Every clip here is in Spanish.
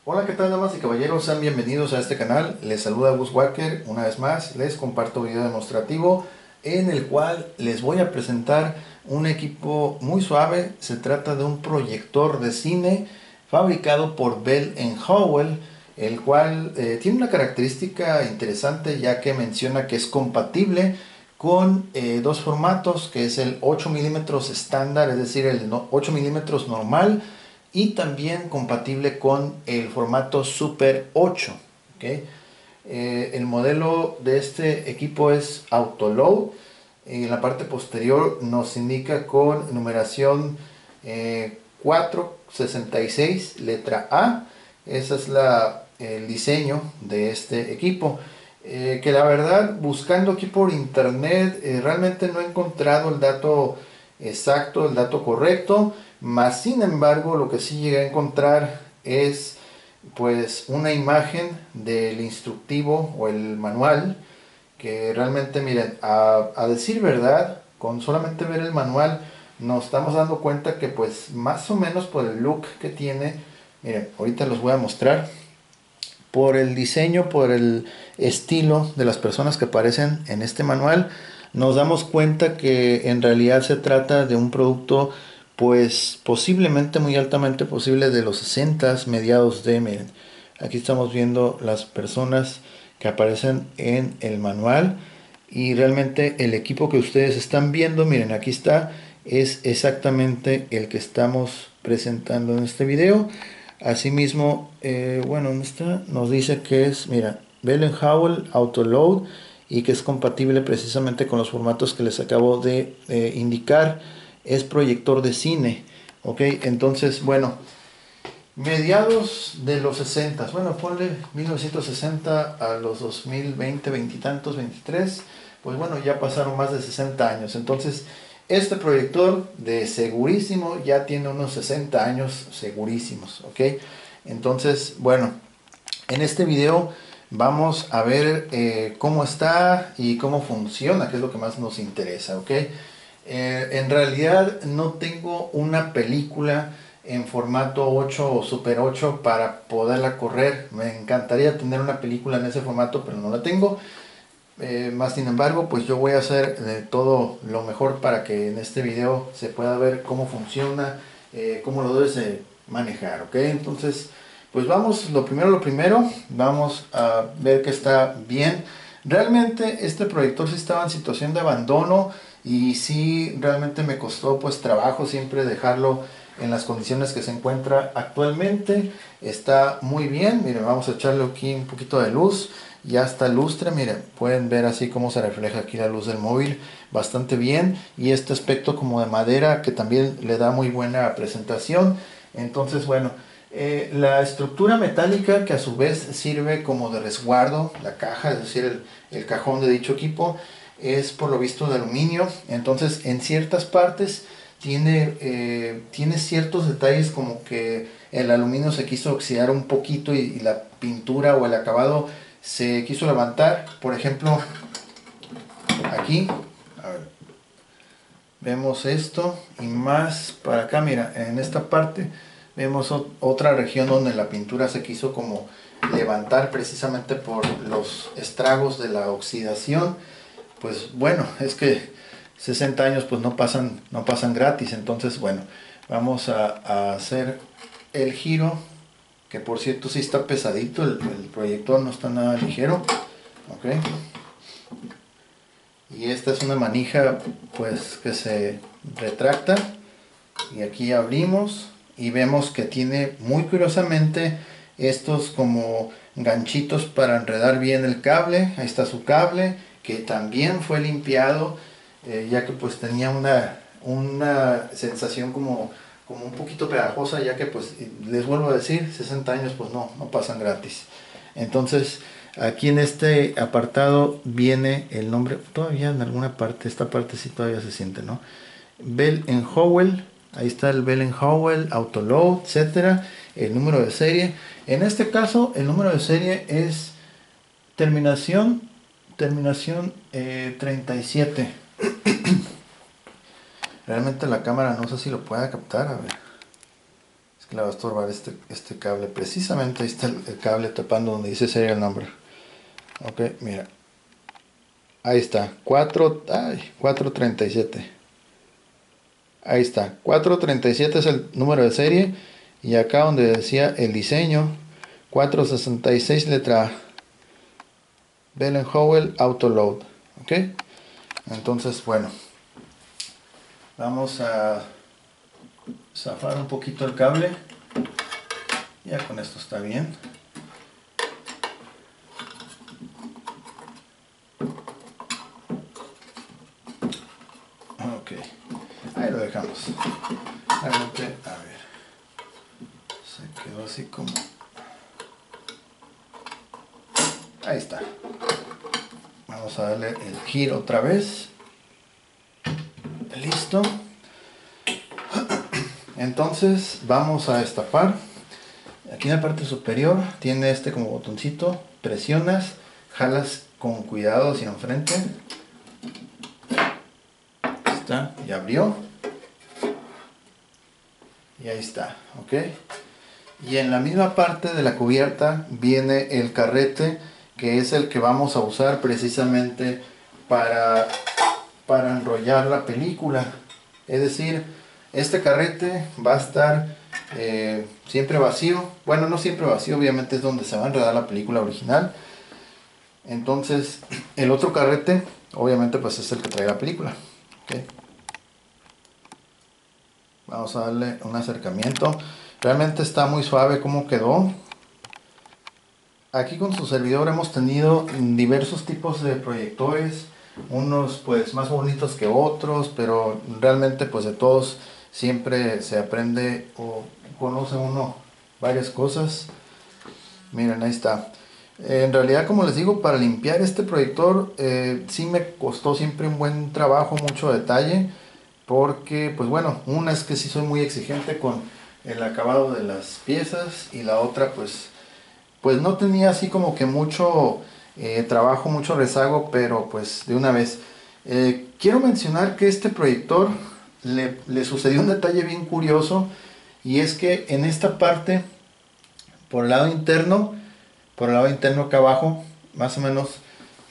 Hola, ¿qué tal, damas y caballeros? Sean bienvenidos a este canal. Les saluda Gus Walker. Una vez más, les comparto video demostrativo en el cual les voy a presentar un equipo muy suave. Se trata de un proyector de cine fabricado por Bell Howell, el cual tiene una característica interesante, ya que menciona que es compatible con dos formatos, que es el 8 milímetros estándar, es decir, el 8 milímetros normal, y también compatible con el formato Super 8. ¿Okay? El modelo de este equipo es Autoload. En la parte posterior nos indica con numeración 466, letra A. Ese es el diseño de este equipo. Que la verdad, buscando aquí por internet, realmente no he encontrado el dato exacto, el dato correcto. Más sin embargo, lo que sí llegué a encontrar es pues una imagen del instructivo o el manual, que realmente, miren, a decir verdad, con solamente ver el manual nos estamos dando cuenta que pues más o menos por el look que tiene, miren, ahorita los voy a mostrar, por el diseño, por el estilo de las personas que aparecen en este manual, nos damos cuenta que en realidad se trata de un producto pues posiblemente muy altamente posible de los 60, mediados de, miren, aquí estamos viendo las personas que aparecen en el manual, y realmente el equipo que ustedes están viendo, miren, aquí está, es exactamente el que estamos presentando en este video. Asimismo, bueno, ¿dónde está? Nos dice que es, mira, Bell Howell Autoload, y que es compatible precisamente con los formatos que les acabo de indicar. Es proyector de cine, ¿ok? Entonces, bueno, mediados de los 60, bueno, ponle 1960 a los 2020, veintitantos, 23, pues bueno, ya pasaron más de 60 años. Entonces, este proyector de segurísimo ya tiene unos 60 años segurísimos, ¿ok? Entonces, bueno, en este video vamos a ver cómo está y cómo funciona, que es lo que más nos interesa, ¿ok? En realidad no tengo una película en formato 8 o Super 8 para poderla correr. Me encantaría tener una película en ese formato, pero no la tengo. Más sin embargo, pues yo voy a hacer todo lo mejor para que en este video se pueda ver cómo funciona, cómo lo debes manejar, ¿ok? Entonces, pues vamos, lo primero, vamos a ver que está bien. Realmente este proyector sí estaba en situación de abandono, y sí realmente me costó pues trabajo siempre dejarlo en las condiciones que se encuentra actualmente. Está muy bien, miren, vamos a echarle aquí un poquito de luz. Ya está lustre, miren, pueden ver así cómo se refleja aquí la luz del móvil bastante bien, y este aspecto como de madera que también le da muy buena presentación. Entonces, bueno, la estructura metálica, que a su vez sirve como de resguardo, la caja, es decir, el cajón de dicho equipo, es por lo visto de aluminio. Entonces, en ciertas partes tiene ciertos detalles, como que el aluminio se quiso oxidar un poquito, y la pintura o el acabado se quiso levantar. Por ejemplo, aquí, a ver, vemos esto, y más para acá, mira, en esta parte vemos otra región donde la pintura se quiso como levantar precisamente por los estragos de la oxidación. Pues bueno, es que 60 años pues no pasan gratis. Entonces, bueno, vamos a hacer el giro, que por cierto sí está pesadito, el proyector no está nada ligero, ok. Y esta es una manija pues que se retracta, y aquí abrimos y vemos que tiene muy curiosamente estos como ganchitos para enredar bien el cable. Ahí está su cable, que también fue limpiado, ya que pues tenía una sensación como un poquito pegajosa, ya que pues les vuelvo a decir, 60 años pues no pasan gratis. Entonces, aquí en este apartado viene el nombre, todavía en alguna parte, esta parte sí todavía se siente, ¿no? Bell Howell, ahí está el Bell Howell, Autoload, etcétera, el número de serie. En este caso, el número de serie es terminación, terminación 37. Realmente la cámara no sé si lo pueda captar, a ver. que le va a estorbar este cable. Precisamente ahí está el cable tapando donde dice serial number. Ok, mira. Ahí está, 437. Ahí está, 437 es el número de serie. Y acá donde decía el diseño, 466 letra A. Bell Howell Autoload. Ok, entonces bueno, vamos a zafar un poquito el cable. Ya con esto está bien. Ok, ahí lo dejamos. Realmente, a ver, se quedó así como... Ahí está. Vamos a darle el giro otra vez. Listo. Entonces vamos a destapar. Aquí en la parte superior tiene este como botoncito. Presionas, jalas con cuidado hacia enfrente. Ahí está, y abrió. Y ahí está, ok. Y en la misma parte de la cubierta viene el carrete, que es el que vamos a usar precisamente para enrollar la película. Es decir, este carrete va a estar siempre vacío. Bueno, no siempre vacío, obviamente es donde se va a enredar la película original. Entonces, el otro carrete, obviamente, pues es el que trae la película. ¿Okay? Vamos a darle un acercamiento. Realmente está muy suave como quedó. Aquí con su servidor hemos tenido diversos tipos de proyectores, unos pues más bonitos que otros, pero realmente pues de todos siempre se aprende o conoce uno varias cosas. Miren, ahí está. En realidad, como les digo, para limpiar este proyector sí me costó siempre un buen trabajo, mucho detalle, porque pues bueno, una es que sí soy muy exigente con el acabado de las piezas y la otra pues no tenía así como que mucho trabajo, mucho rezago, pero pues de una vez. Quiero mencionar que este proyector le sucedió un detalle bien curioso, y es que en esta parte, por el lado interno, acá abajo, más o menos,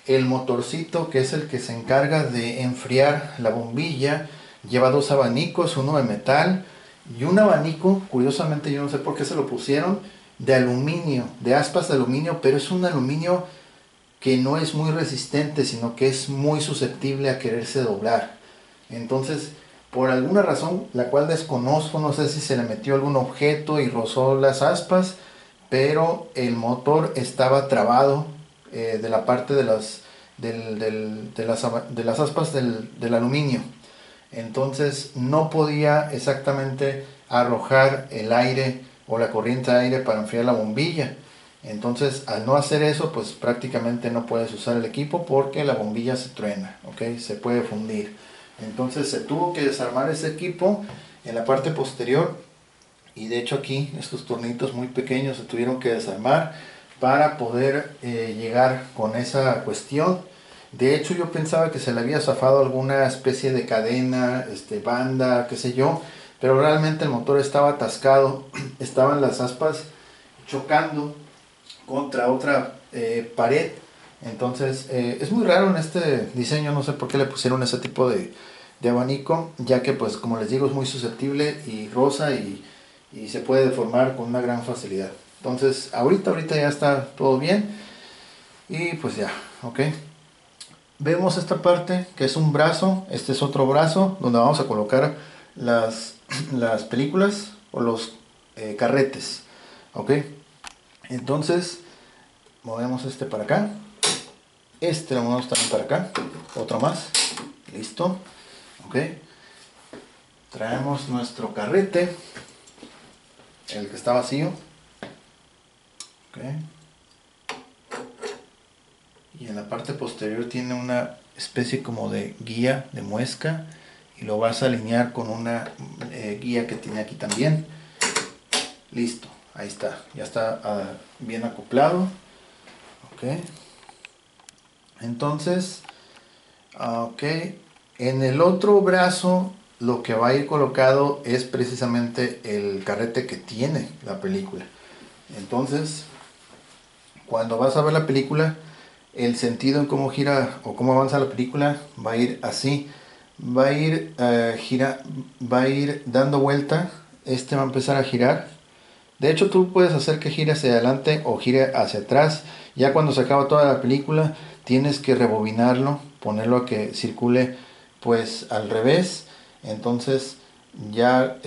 el motorcito que es el que se encarga de enfriar la bombilla, lleva dos abanicos, uno de metal y un abanico, curiosamente yo no sé por qué se lo pusieron, de aluminio, de aspas de aluminio, pero es un aluminio que no es muy resistente, sino que es muy susceptible a quererse doblar. Entonces, por alguna razón, la cual desconozco, no sé si se le metió algún objeto y rozó las aspas, pero el motor estaba trabado de la parte de de las aspas del aluminio. Entonces no podía exactamente arrojar el aire o la corriente de aire para enfriar la bombilla. Entonces, al no hacer eso, pues prácticamente no puedes usar el equipo porque la bombilla se truena, ¿ok? Se puede fundir. Entonces se tuvo que desarmar ese equipo en la parte posterior, y de hecho aquí estos tornitos muy pequeños se tuvieron que desarmar para poder llegar con esa cuestión. De hecho yo pensaba que se le había zafado alguna especie de cadena, banda, qué sé yo, pero realmente el motor estaba atascado, estaban las aspas chocando contra otra pared. Entonces es muy raro en este diseño, no sé por qué le pusieron ese tipo de abanico, ya que pues como les digo es muy susceptible y rosa y se puede deformar con una gran facilidad. Entonces ahorita ya está todo bien y pues ya, ok. Vemos esta parte que es un brazo, este es otro brazo donde vamos a colocar las películas o los carretes, ok. Entonces movemos este para acá, este lo movemos también para acá, otro más, listo, ok. Traemos nuestro carrete, el que está vacío, ok. Y en la parte posterior tiene una especie como de guía de muesca, y lo vas a alinear con una guía que tiene aquí también. Listo, ahí está, ya está bien acoplado, ok. Entonces, ok, en el otro brazo lo que va a ir colocado es precisamente el carrete que tiene la película. Entonces, cuando vas a ver la película, el sentido en cómo gira o cómo avanza la película va a ir así. Va a ir dando vuelta. Este va a empezar a girar. De hecho, tú puedes hacer que gire hacia adelante o gire hacia atrás. Ya cuando se acaba toda la película, tienes que rebobinarlo, ponerlo a que circule pues al revés. Entonces, ya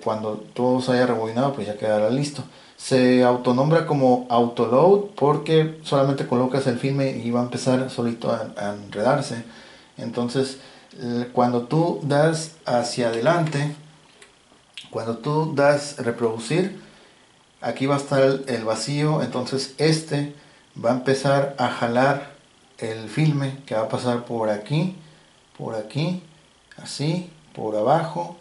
cuando todo se haya rebobinado, pues ya quedará listo. Se autonombra como autoload porque solamente colocas el filme y va a empezar solito a enredarse. Entonces, cuando tú das hacia adelante, cuando tú das reproducir, aquí va a estar el vacío. Entonces este va a empezar a jalar el filme que va a pasar por aquí, así, por abajo,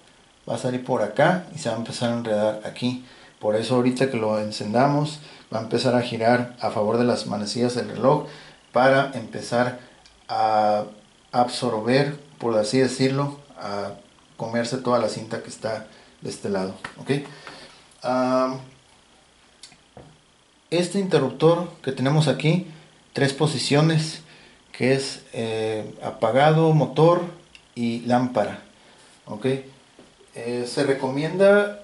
va a salir por acá y se va a empezar a enredar aquí. Por eso ahorita que lo encendamos va a empezar a girar a favor de las manecillas del reloj para empezar a absorber, por así decirlo, a comerse toda la cinta que está de este lado. ¿Ok? Este interruptor que tenemos aquí, 3 posiciones, que es apagado, motor y lámpara. ¿Ok? Se recomienda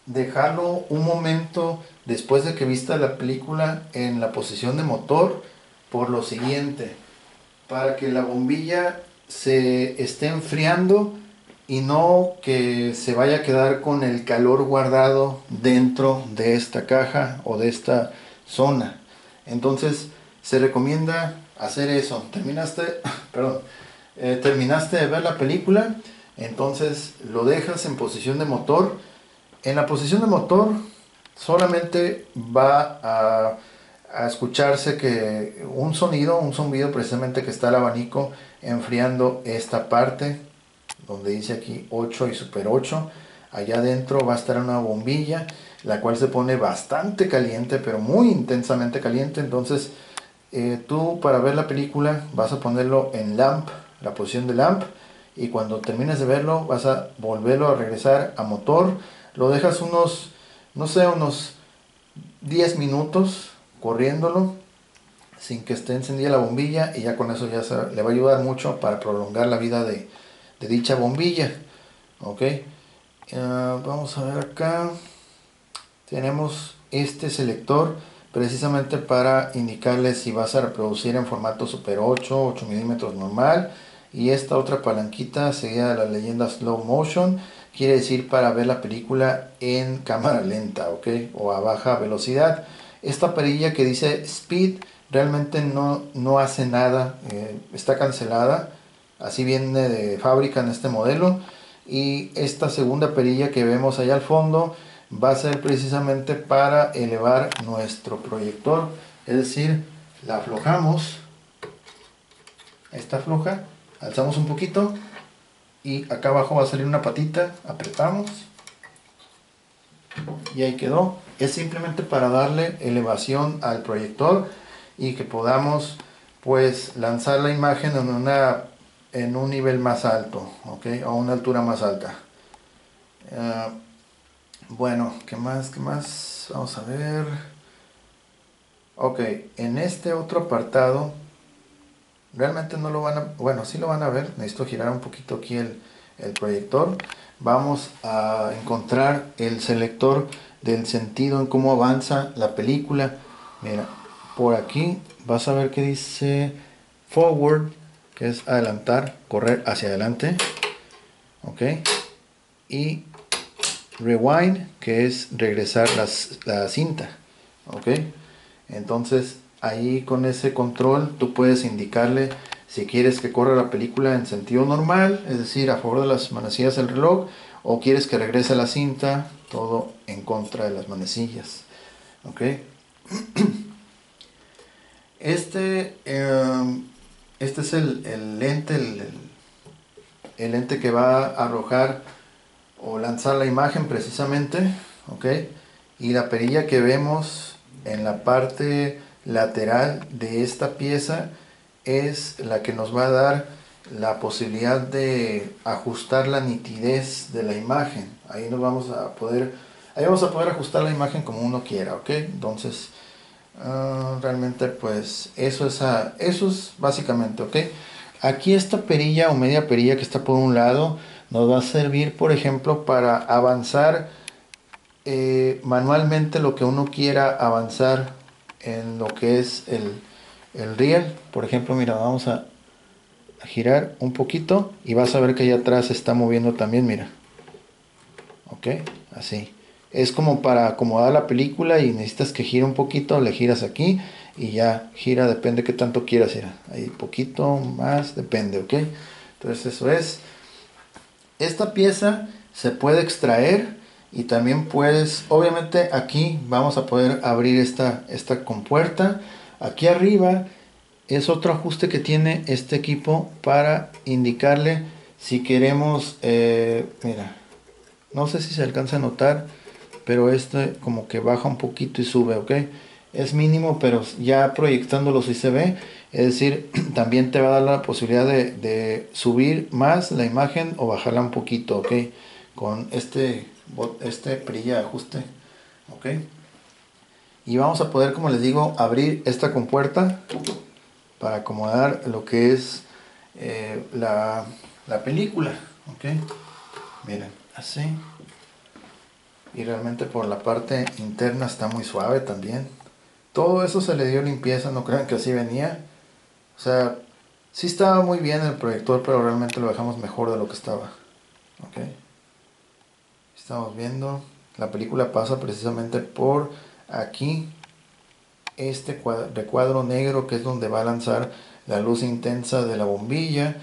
dejarlo un momento después de que vista la película en la posición de motor, por lo siguiente: para que la bombilla se esté enfriando y no que se vaya a quedar con el calor guardado dentro de esta caja o de esta zona. Entonces se recomienda hacer eso. Perdón, terminaste de ver la película, entonces lo dejas en posición de motor. En la posición de motor solamente va a escucharse que un zumbido precisamente, que está el abanico enfriando esta parte donde dice aquí 8 y super 8. Allá adentro va a estar una bombilla, la cual se pone bastante caliente, pero muy intensamente caliente. Entonces tú, para ver la película, vas a ponerlo en lamp, la posición de lamp, y cuando termines de verlo vas a volverlo a regresar a motor. Lo dejas unos, no sé, unos 10 minutos corriéndolo sin que esté encendida la bombilla, y ya con eso le va a ayudar mucho para prolongar la vida de dicha bombilla. Ok, vamos a ver acá. Tenemos este selector precisamente para indicarle si vas a reproducir en formato Super 8, 8 milímetros normal, y esta otra palanquita seguida de la leyenda Slow Motion, quiere decir para ver la película en cámara lenta, ok, o a baja velocidad. Esta perilla que dice Speed realmente no hace nada, está cancelada, así viene de fábrica en este modelo. Y esta segunda perilla que vemos allá al fondo va a ser precisamente para elevar nuestro proyector, es decir, la aflojamos, está floja, alzamos un poquito y acá abajo va a salir una patita, apretamos y ahí quedó. Es simplemente para darle elevación al proyector y que podamos pues lanzar la imagen en un nivel más alto, ¿ok? A una altura más alta. Bueno, ¿qué más? ¿Qué más? Vamos a ver. Ok, en este otro apartado, realmente no lo van a... Bueno, sí lo van a ver. Necesito girar un poquito aquí el proyector. Vamos a encontrar el selector del sentido en cómo avanza la película. Mira, por aquí vas a ver que dice forward, que es adelantar, correr hacia adelante. Ok, y rewind, que es regresar la cinta. Ok, entonces ahí con ese control tú puedes indicarle si quieres que corra la película en sentido normal, es decir, a favor de las manecillas del reloj, o quieres que regrese la cinta, todo en contra de las manecillas. Ok, este es el lente, el lente que va a arrojar o lanzar la imagen precisamente. Ok, y la perilla que vemos en la parte lateral de esta pieza es la que nos va a dar la posibilidad de ajustar la nitidez de la imagen. Ahí vamos a poder ajustar la imagen como uno quiera, ¿ok? Entonces, realmente pues eso es básicamente, ¿ok? Aquí esta perilla o media perilla que está por un lado nos va a servir, por ejemplo, para avanzar manualmente lo que uno quiera avanzar en lo que es el riel. Por ejemplo, mira, vamos a girar un poquito y vas a ver que allá atrás se está moviendo también, mira. Ok, así. Es como para acomodar la película y necesitas que gire un poquito, le giras aquí y ya gira, depende qué tanto quieras, mira. Ahí poquito más, depende, ok. Entonces eso es. Esta pieza se puede extraer y también puedes, obviamente aquí vamos a poder abrir esta compuerta. Aquí arriba es otro ajuste que tiene este equipo para indicarle si queremos, mira, no sé si se alcanza a notar, pero este como que baja un poquito y sube, ok. Es mínimo, pero ya proyectándolo sí se ve. Es decir, también te va a dar la posibilidad de subir más la imagen o bajarla un poquito, ok. Con este perilla de ajuste, ok. Y vamos a poder, como les digo, abrir esta compuerta para acomodar lo que es la película, ok. Miren, así. Y realmente por la parte interna está muy suave también. Todo eso se le dio limpieza, no crean que así venía. O sea, sí estaba muy bien el proyector, pero realmente lo dejamos mejor de lo que estaba. Ok. Estamos viendo. La película pasa precisamente por aquí. Este recuadro negro que es donde va a lanzar la luz intensa de la bombilla.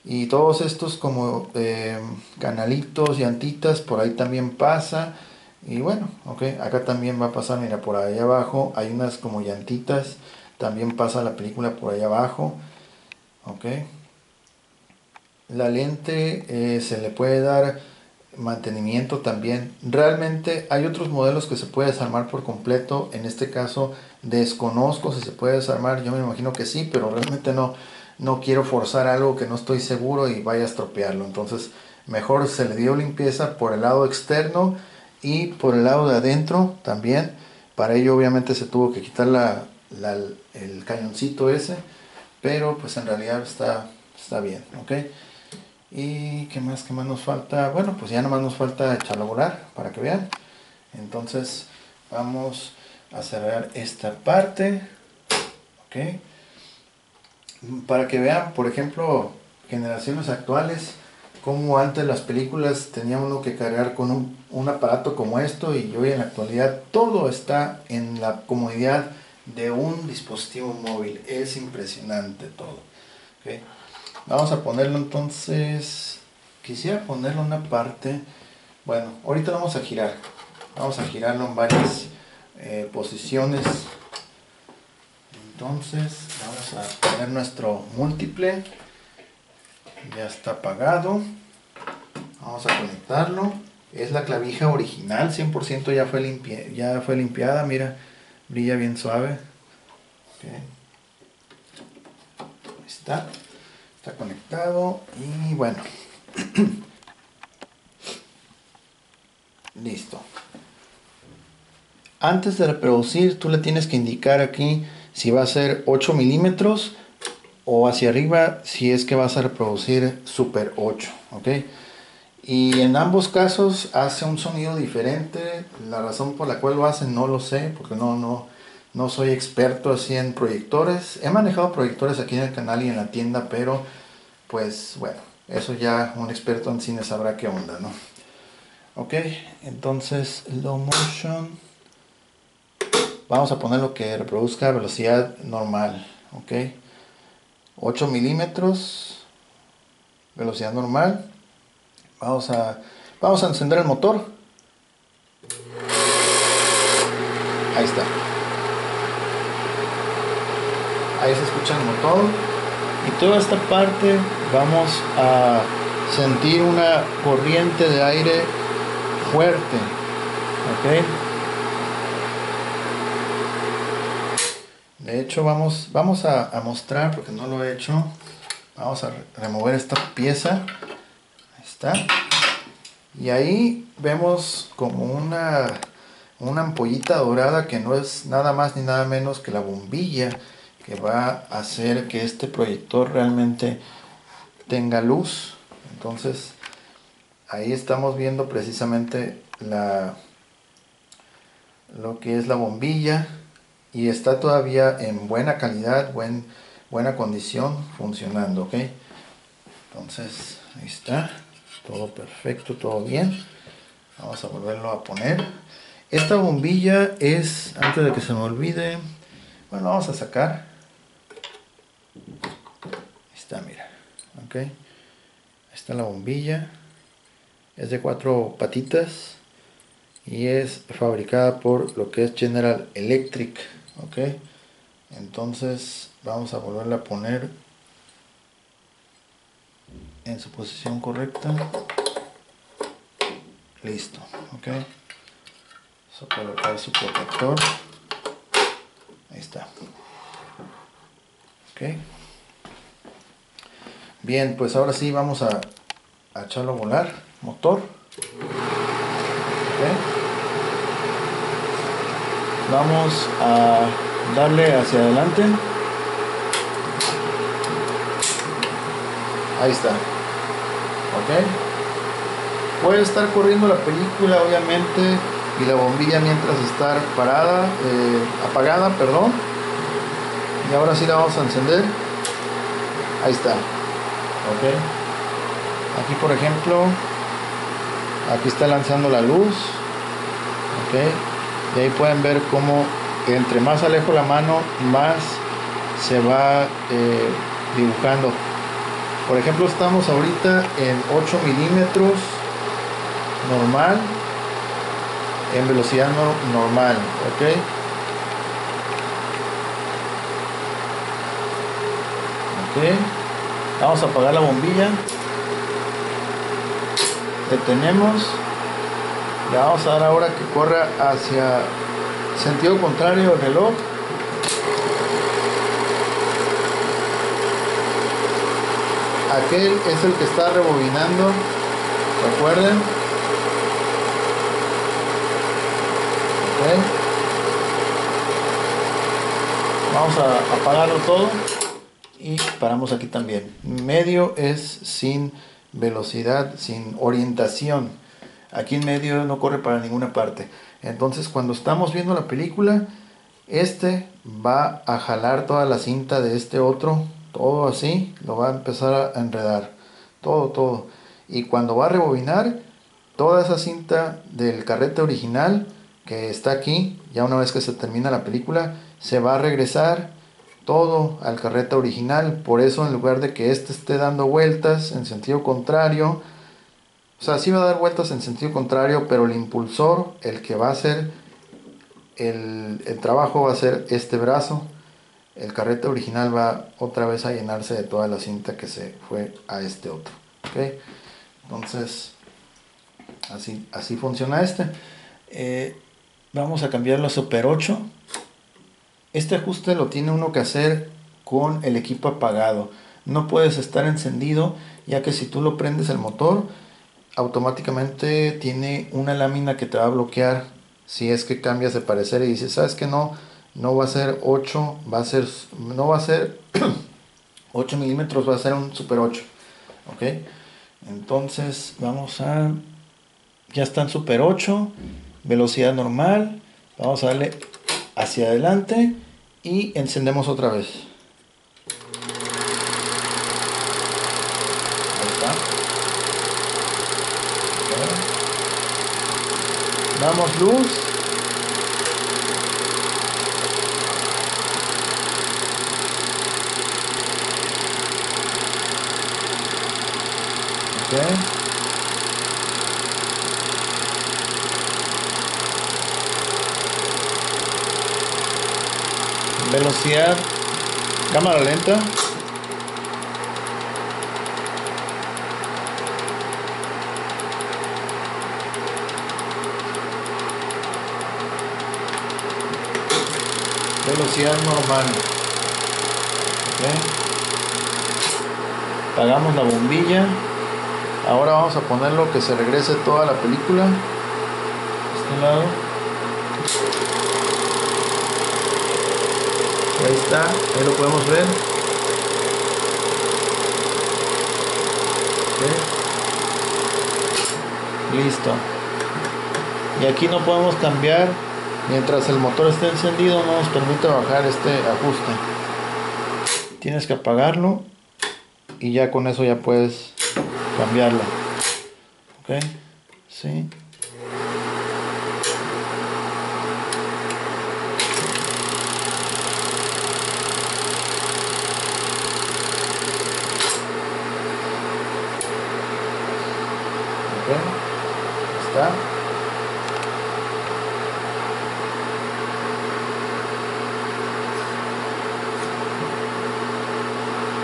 Y todos estos como canalitos, llantitas, por ahí también pasa. Y bueno, ok, acá también va a pasar, mira, por ahí abajo hay unas como llantitas. También pasa la película por ahí abajo. Ok. La lente se le puede dar mantenimiento también. Realmente hay otros modelos que se puede desarmar por completo. En este caso desconozco si se puede desarmar. Yo me imagino que sí, pero realmente no quiero forzar algo que no estoy seguro y vaya a estropearlo. Entonces mejor se le dio limpieza por el lado externo y por el lado de adentro también. Para ello obviamente se tuvo que quitar el cañoncito ese, pero pues en realidad está bien, ¿ok? ¿Y qué más nos falta? Bueno, pues ya nomás nos falta echarlo a volar para que vean. Entonces vamos a cerrar esta parte, ¿ok? Para que vean, por ejemplo, generaciones actuales, como antes las películas tenía uno que cargar con un aparato como esto, y hoy en la actualidad todo está en la comodidad de un dispositivo móvil. Es impresionante todo, ¿ok? Vamos a ponerlo entonces, quisiera ponerlo en una parte, bueno, ahorita vamos a girarlo en varias posiciones. Entonces vamos a poner nuestro múltiple, ya está apagado, vamos a conectarlo, es la clavija original, 100% ya fue limpiada, mira, brilla bien suave, okay. Ahí está conectado y bueno, listo. Antes de reproducir tú le tienes que indicar aquí si va a ser 8 milímetros o hacia arriba si es que vas a reproducir Super 8, ¿ok? Y en ambos casos hace un sonido diferente. La razón por la cual lo hace no lo sé, porque no soy experto así en proyectores. He manejado proyectores aquí en el canal y en la tienda, pero pues bueno, eso ya un experto en cine sabrá qué onda, ¿no? Ok, entonces low motion, vamos a poner lo que reproduzca a velocidad normal, ok, 8 milímetros, velocidad normal. Vamos a encender el motor. Ahí está. Ahí se escucha el motor. Y toda esta parte vamos a sentir una corriente de aire fuerte. ¿Ok? De hecho vamos a mostrar, porque no lo he hecho. Vamos a remover esta pieza. Ahí está. Y ahí vemos como una ampollita dorada que no es nada más ni nada menos que la bombilla que va a hacer que este proyector realmente tenga luz. Entonces ahí estamos viendo precisamente lo que es la bombilla, y está todavía en buena calidad, buena condición, funcionando, ¿ok? Entonces ahí está, todo perfecto, todo bien. Vamos a volverlo a poner. Esta bombilla es, antes de que se me olvide, bueno, vamos a sacar. Ahí está, mira, ok. Ahí está la bombilla. Es de 4 patitas y es fabricada por lo que es General Electric, ok. Entonces vamos a volverla a poner en su posición correcta. Listo, ok. Vamos a colocar su protector. Ahí está, ok. Bien, pues ahora sí vamos a echarlo a volar. Motor, okay. Vamos a darle hacia adelante. Ahí está, ok. Puede estar corriendo la película, obviamente, y la bombilla mientras está parada, apagada, perdón. Y ahora sí la vamos a encender. Ahí está, ok. Aquí, por ejemplo, aquí está lanzando la luz, ok. Y ahí pueden ver cómo entre más alejo la mano, más se va dibujando. Por ejemplo, estamos ahorita en 8 milímetros normal, en velocidad normal, ok. Ok, vamos a apagar la bombilla, detenemos, le vamos a dar ahora que corra hacia sentido contrario del reloj. Aquel es el que está rebobinando, recuerden. Okay. Vamos a apagarlo todo y paramos aquí también. Medio es sin velocidad, sin orientación. Aquí en medio no corre para ninguna parte. Entonces cuando estamos viendo la película, este va a jalar toda la cinta de este otro, todo así, lo va a empezar a enredar, todo. Y cuando va a rebobinar, toda esa cinta del carrete original que está aquí, ya una vez que se termina la película, se va a regresar todo al carrete original. Por eso, en lugar de que este esté dando vueltas en sentido contrario, o sea, sí va a dar vueltas en sentido contrario, pero el impulsor, el que va a hacer el trabajo, va a ser este brazo. El carrete original va otra vez a llenarse de toda la cinta que se fue a este otro, ¿ok? Entonces así funciona este. Vamos a cambiarlo a Super 8. Este ajuste lo tiene uno que hacer con el equipo apagado. No puedes estar encendido, ya que si tú lo prendes el motor, automáticamente tiene una lámina que te va a bloquear si es que cambias de parecer y dices, sabes que no va a ser 8, no va a ser 8 milímetros, va a ser un Super 8, ok. Entonces ya está en Super 8, velocidad normal. Vamos a darle hacia adelante y encendemos otra vez. Ahí está. Damos luz. Okay. Velocidad, cámara lenta. Velocidad normal. Okay. Apagamos la bombilla. Ahora vamos a ponerlo que se regrese toda la película. Este lado. Ahí está, ahí lo podemos ver. Okay. Listo. Y aquí no podemos cambiar. Mientras el motor esté encendido no nos permite bajar este ajuste. Tienes que apagarlo y ya con eso ya puedes cambiarlo. Ok, sí. Ok, está.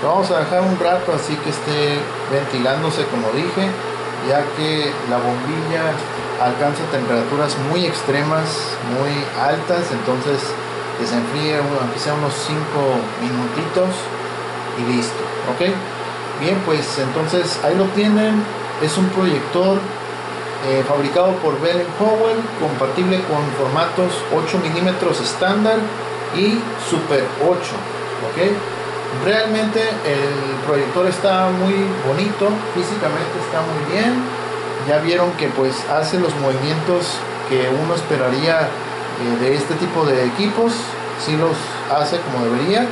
Lo vamos a dejar un rato así que esté ventilándose, como dije, ya que la bombilla alcanza temperaturas muy extremas, muy altas. Entonces que se enfríe aunque sea unos 5 minutitos y listo. Ok, bien, pues entonces ahí lo tienen. Es un proyector fabricado por Bell Howell, compatible con formatos 8 milímetros estándar y Super 8. Ok, realmente el proyector está muy bonito, físicamente está muy bien. Ya vieron que pues hace los movimientos que uno esperaría de este tipo de equipos. Sí los hace como debería.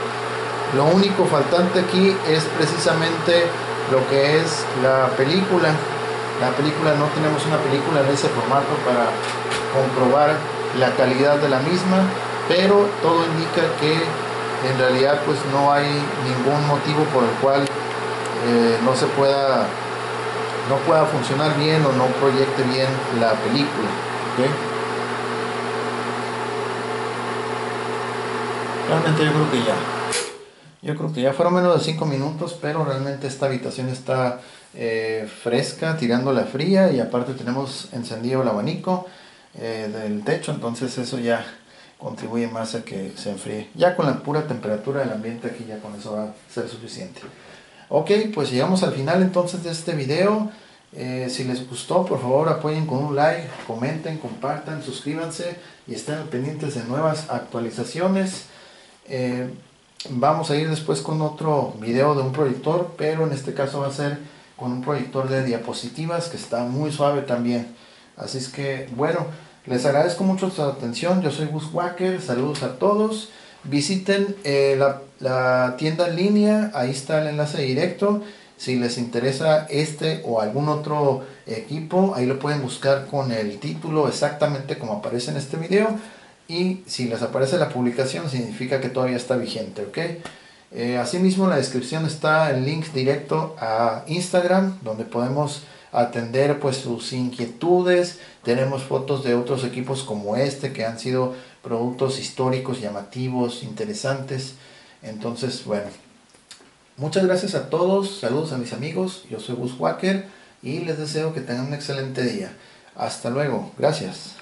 Lo único faltante aquí es precisamente lo que es la película. La película, no tenemos una película en ese formato para comprobar la calidad de la misma, pero todo indica que en realidad pues no hay ningún motivo por el cual no pueda funcionar bien o no proyecte bien la película. ¿Okay? Realmente yo creo que ya fueron menos de 5 minutos, pero realmente esta habitación está fresca, tirando la fría, y aparte tenemos encendido el abanico del techo, entonces eso ya contribuye más a que se enfríe. Ya con la pura temperatura del ambiente aquí, ya con eso va a ser suficiente. Ok, pues llegamos al final entonces de este video. Si les gustó, por favor apoyen con un like, comenten, compartan, suscríbanse y estén pendientes de nuevas actualizaciones. Vamos a ir después con otro video de un proyector, pero en este caso va a ser con un proyector de diapositivas que está muy suave también. Así es que bueno, les agradezco mucho su atención. Yo soy Bushwhacker, saludos a todos. Visiten la tienda en línea, ahí está el enlace directo. Si les interesa este o algún otro equipo, ahí lo pueden buscar con el título exactamente como aparece en este video. Y si les aparece la publicación, significa que todavía está vigente, ¿ok? Asimismo, en la descripción está el link directo a Instagram, donde podemos atender pues sus inquietudes. Tenemos fotos de otros equipos como este, que han sido productos históricos, llamativos, interesantes. Entonces, bueno, muchas gracias a todos, saludos a mis amigos, yo soy Bushwhacker y les deseo que tengan un excelente día. Hasta luego, gracias.